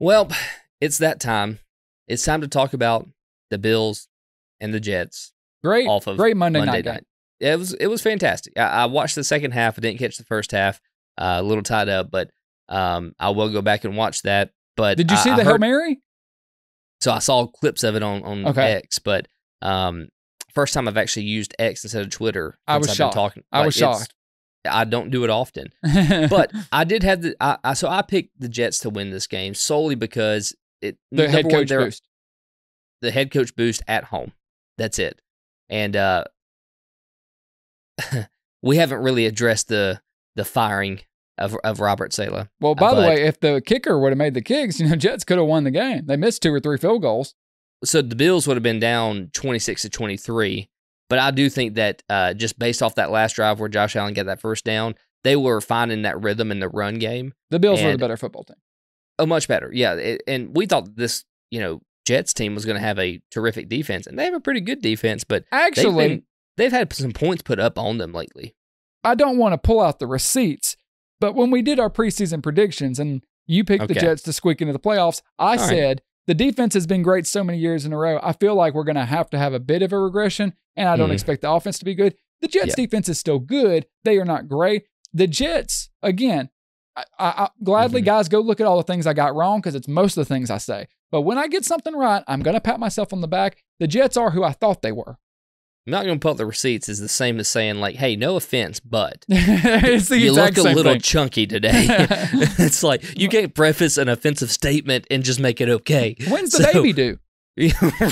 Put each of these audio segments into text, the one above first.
Well, it's that time. It's time to talk about the Bills and the Jets. Great, off of great Monday night game. It was fantastic. I watched the second half. I didn't catch the first half. A little tied up, but I will go back and watch that. But did you see the Hail Mary? So I saw clips of it on X, but first time I've actually used X instead of Twitter. I was shocked. I was shocked. I don't do it often, but I did have so I picked the Jets to win this game solely because the head coach boost. The head coach boost at home. That's it. And we haven't really addressed the firing of Robert Saleh. Well, by the way, if the kicker would have made the kicks, Jets could have won the game. They missed 2 or 3 field goals. So the Bills would have been down 26-23. But I do think that just based off that last drive where Josh Allen got that first down, they were finding that rhythm in the run game. The Bills were the better football team. Oh, much better. Yeah. And we thought this, Jets team was going to have a terrific defense. And they have a pretty good defense, but actually, they've had some points put up on them lately. I don't want to pull out the receipts, but when we did our preseason predictions and you picked the Jets to squeak into the playoffs, I said the defense has been great so many years in a row. I feel like we're going to have a bit of a regression, and I don't expect the offense to be good. The Jets' defense is still good. They are not great. The Jets, again, I gladly, guys, go look at all the things I got wrong because it's most of the things I say. But when I get something right, I'm going to pat myself on the back. The Jets are who I thought they were. I'm not going to put the receipts is the same as saying, like, hey, no offense, but it's you look a little chunky today. It's like you can't preface an offensive statement and just make it okay. When's the baby due?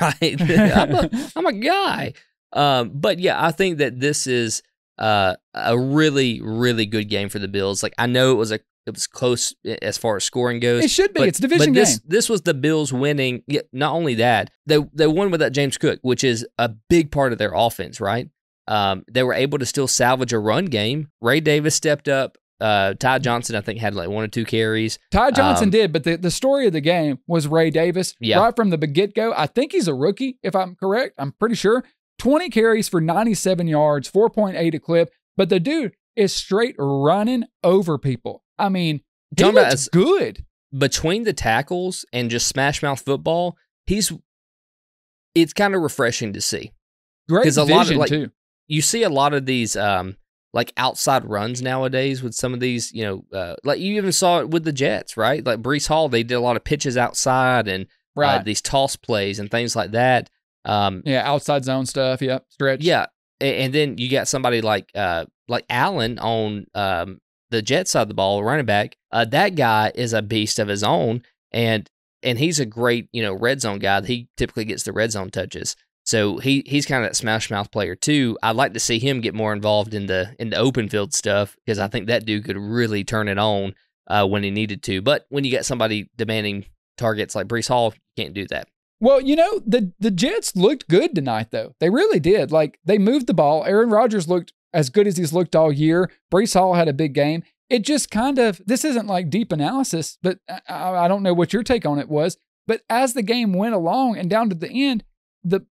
Right. I'm a guy. But yeah, I think that this is a really, really good game for the Bills. Like, I know it was close as far as scoring goes. It should be. It's a division game. This was the Bills winning. Yeah, not only that, they won without James Cook, which is a big part of their offense, right? They were able to still salvage a run game. Ray Davis stepped up. Ty Johnson, I think, had like 1 or 2 carries. Ty Johnson did, but the story of the game was Ray Davis. Yeah. Right from the get-go. I think he's a rookie, if I'm correct. I'm pretty sure. 20 carries for 97 yards, 4.8 a clip. But the dude is straight running over people. I mean, he looks good. Between the tackles and just smash mouth football, it's kind of refreshing to see. Great vision, too. You see a lot of these like outside runs nowadays with some of these, like you even saw it with the Jets, right? Like Breece Hall, they did a lot of pitches outside and these toss plays and things like that. Outside zone stuff. Yeah, stretch. Yeah, and then you got somebody like Allen on the Jets side of the ball, running back. That guy is a beast of his own, and he's a great red zone guy. He typically gets the red zone touches. So he's kind of that smash mouth player too. I'd like to see him get more involved in the open field stuff because I think that dude could really turn it on when he needed to. But when you got somebody demanding targets like Breece Hall, you can't do that. Well, the Jets looked good tonight though. They really did. Like they moved the ball. Aaron Rodgers looked as good as he's looked all year. Breece Hall had a big game. It just kind of, this isn't like deep analysis, but I don't know what your take on it was. But as the game went along and down to the end,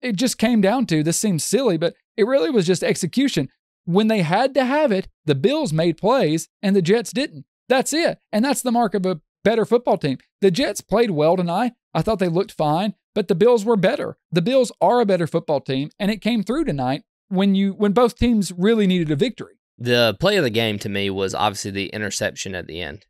it just came down to, this seems silly, but it really was just execution. When they had to have it, the Bills made plays and the Jets didn't. That's it. And that's the mark of a better football team. The Jets played well tonight. I thought they looked fine, but the Bills were better. The Bills are a better football team, and it came through tonight when both teams really needed a victory. The play of the game to me was obviously the interception at the end.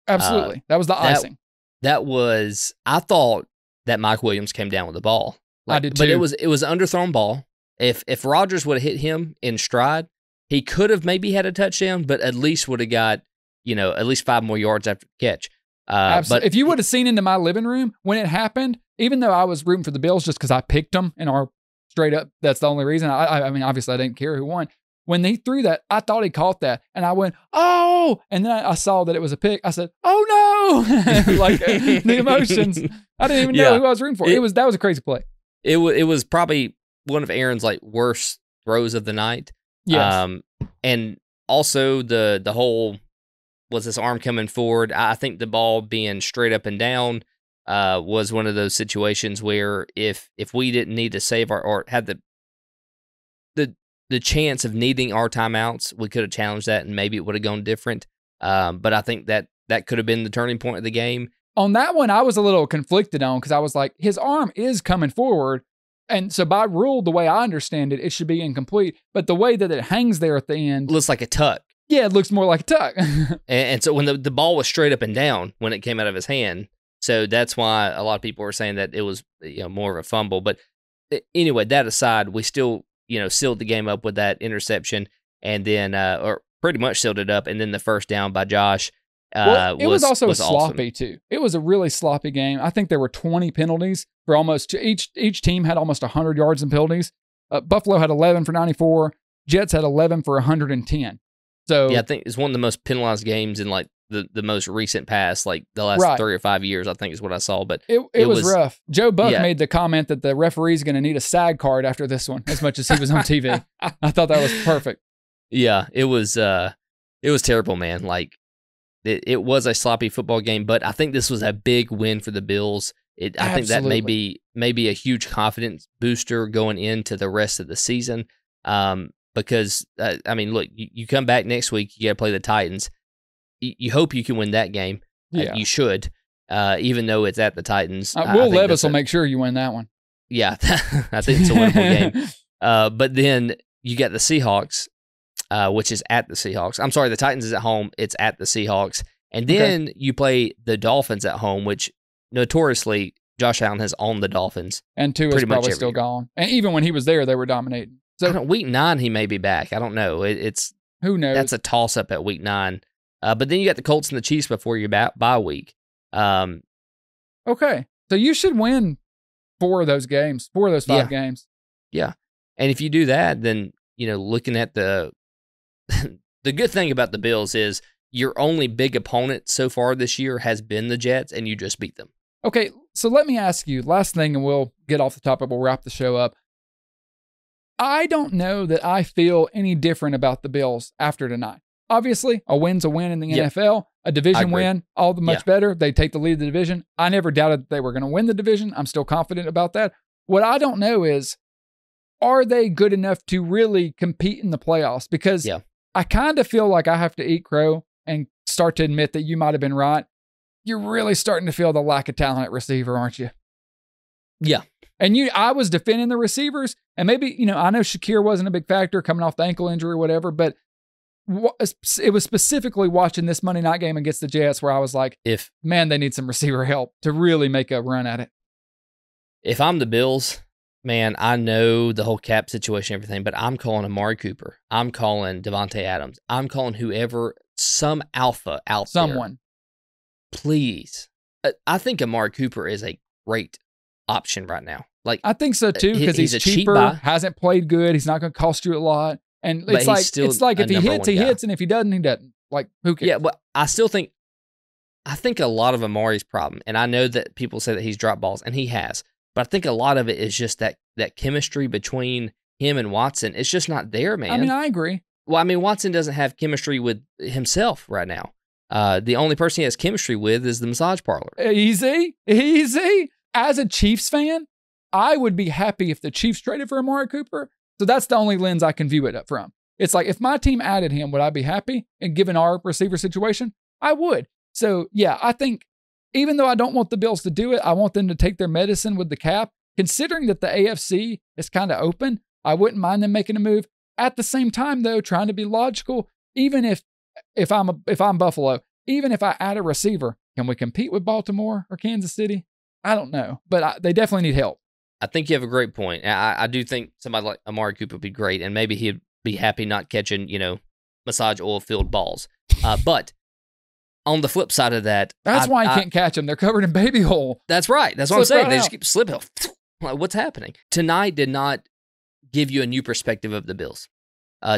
Absolutely. That was the icing. That was, I thought that Mike Williams came down with the ball. I did too. But it was an underthrown ball. If Rodgers would have hit him in stride, he could have maybe had a touchdown, but at least would have got, at least 5 more yards after the catch. But if you would have seen into my living room when it happened, even though I was rooting for the Bills just because I picked them and are straight up, that's the only reason. I mean, obviously I didn't care who won. When he threw that, I thought he caught that, and I went, oh! And then I saw that it was a pick. I said, oh no! Like the emotions. I didn't even know who I was rooting for. That was a crazy play. It was probably one of Aaron's like worst throws of the night. Yes. And also the whole, was this arm coming forward? I think the ball being straight up and down was one of those situations where if we didn't need to save or had the chance of needing our timeouts, we could have challenged that and maybe it would have gone different. But I think that could have been the turning point of the game. On that one, I was a little conflicted on because I was like, his arm is coming forward. And so by rule, the way I understand it, it should be incomplete. But the way that it hangs there at the end. Looks like a tuck. Yeah, it looks more like a tuck. and so when the ball was straight up and down when it came out of his hand, so that's why a lot of people were saying that it was more of a fumble. But anyway, that aside, we still sealed the game up with that interception, and then or pretty much sealed it up. And then the first down by Josh. It was also awesome. sloppy too. It was a really sloppy game. I think there were 20 penalties for almost each team had almost 100 yards in penalties. Buffalo had 11 for 94. Jets had 11 for 110. So yeah, I think it's one of the most penalized games in like the most recent past, like the last 3 or 5 years. I think is what I saw. But it was rough. Joe Buck made the comment that the referee's going to need a SAG card after this one, as much as he was on TV. I thought that was perfect. Yeah, it was terrible, man. Like. It was a sloppy football game, but I think this was a big win for the Bills. I think that may be a huge confidence booster going into the rest of the season. Because I mean, look, you come back next week, you got to play the Titans. You hope you can win that game. Yeah. You should, even though it's at the Titans. Will Levis will make sure you win that one. Yeah, I think it's a winnable game. But then you got the Seahawks. Which is at the Seahawks. I'm sorry, the Titans is at home. It's at the Seahawks. And then you play the Dolphins at home, which notoriously Josh Allen has owned the Dolphins. And Tua is probably still gone. And even when he was there, they were dominating. So week 9, he may be back. I don't know. It's who knows? That's a toss-up at week 9. But then you got the Colts and the Chiefs before your bye week. Okay. So you should win 4 of those games, 4 of those 5 games. Yeah. And if you do that, then, looking at the good thing about the Bills is your only big opponent so far this year has been the Jets, and you just beat them. Okay, so let me ask you, last thing, and we'll get off the topic, we'll wrap the show up. I don't know that I feel any different about the Bills after tonight. Obviously, a win's a win in the NFL, a division win, all the much better. They take the lead of the division. I never doubted that they were going to win the division. I'm still confident about that. What I don't know is, are they good enough to really compete in the playoffs? Because I kind of feel like I have to eat crow and start to admit that you might have been right. You're really starting to feel the lack of talent at receiver, aren't you? Yeah. And I was defending the receivers, and maybe, I know Shakir wasn't a big factor coming off the ankle injury or whatever, but it was specifically watching this Monday night game against the Jets where I was like, man, they need some receiver help to really make a run at it. If I'm the Bills, man, I know the whole cap situation, everything, but I'm calling Amari Cooper. I'm calling Davante Adams. I'm calling whoever, some alpha out Someone. There. Please. I think Amari Cooper is a great option right now. Like I think so too, because he's cheaper, hasn't played good. He's not going to cost you a lot. And it's like if he hits, he hits, and if he doesn't, he doesn't. Like, who cares? Yeah, but I think a lot of Amari's problem, and I know that people say that he's dropped balls, and he has. But I think a lot of it is just that chemistry between him and Watson. It's just not there, man. I mean, I agree. Well, I mean, Watson doesn't have chemistry with himself right now. The only person he has chemistry with is the massage parlor. Easy. As a Chiefs fan, I would be happy if the Chiefs traded for Amari Cooper. So that's the only lens I can view it from. It's like, if my team added him, would I be happy? And given our receiver situation, I would. So, yeah, I think even though I don't want the Bills to do it, I want them to take their medicine with the cap. Considering that the AFC is kind of open, I wouldn't mind them making a move. At the same time, though, trying to be logical, even if I'm Buffalo, even if I add a receiver, can we compete with Baltimore or Kansas City? I don't know, but they definitely need help. I think you have a great point. I do think somebody like Amari Cooper would be great, and maybe he'd be happy not catching, massage oil-filled balls. But on the flip side of that... That's why you can't catch them. They're covered in baby oil. That's right. That's what I'm saying. They just keep slipping. Like, what's happening? Tonight did not give you a new perspective of the Bills.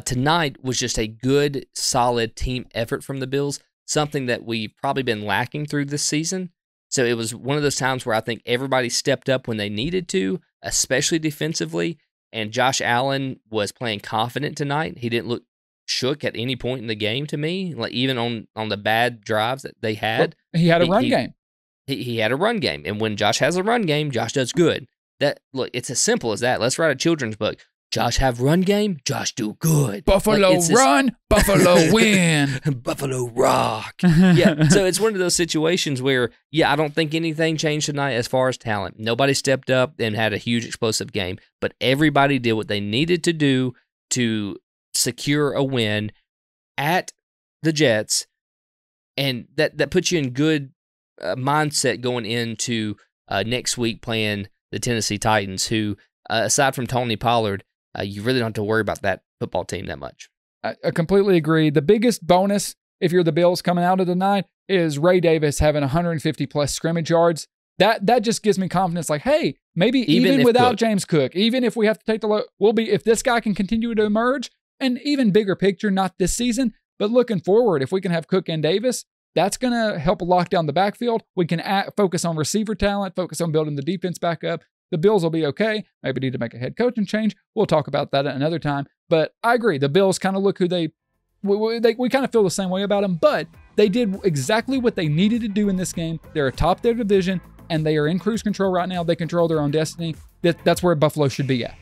Tonight was just a good, solid team effort from the Bills, something that we've probably been lacking through this season. So it was one of those times where I think everybody stepped up when they needed to, especially defensively, and Josh Allen was playing confident tonight. He didn't look shook at any point in the game to me, like even on the bad drives that they had. He had a run game. He had a run game, and when Josh has a run game, Josh does good. Look, it's as simple as that. Let's write a children's book. Josh have run game, Josh do good. Buffalo run, Buffalo win. Buffalo rock. Yeah, so it's one of those situations where, I don't think anything changed tonight as far as talent. Nobody stepped up and had a huge explosive game, but everybody did what they needed to do to secure a win at the Jets, and that puts you in good mindset going into next week playing the Tennessee Titans, who, aside from Tony Pollard, you really don't have to worry about that football team that much. I completely agree. The biggest bonus, if you're the Bills coming out of the night, is Ray Davis having 150-plus scrimmage yards. That just gives me confidence, like, hey, maybe even without James Cook, even if we have to take the low, if this guy can continue to emerge, and even bigger picture, not this season, but looking forward, if we can have Cook and Davis, that's going to help lock down the backfield. We can focus on receiver talent, focus on building the defense back up. The Bills will be okay. Maybe need to make a head coaching change. We'll talk about that at another time. But I agree. The Bills kind of look we kind of feel the same way about them, but they did exactly what they needed to do in this game. They're atop their division, and they are in cruise control right now. They control their own destiny. That's where Buffalo should be at.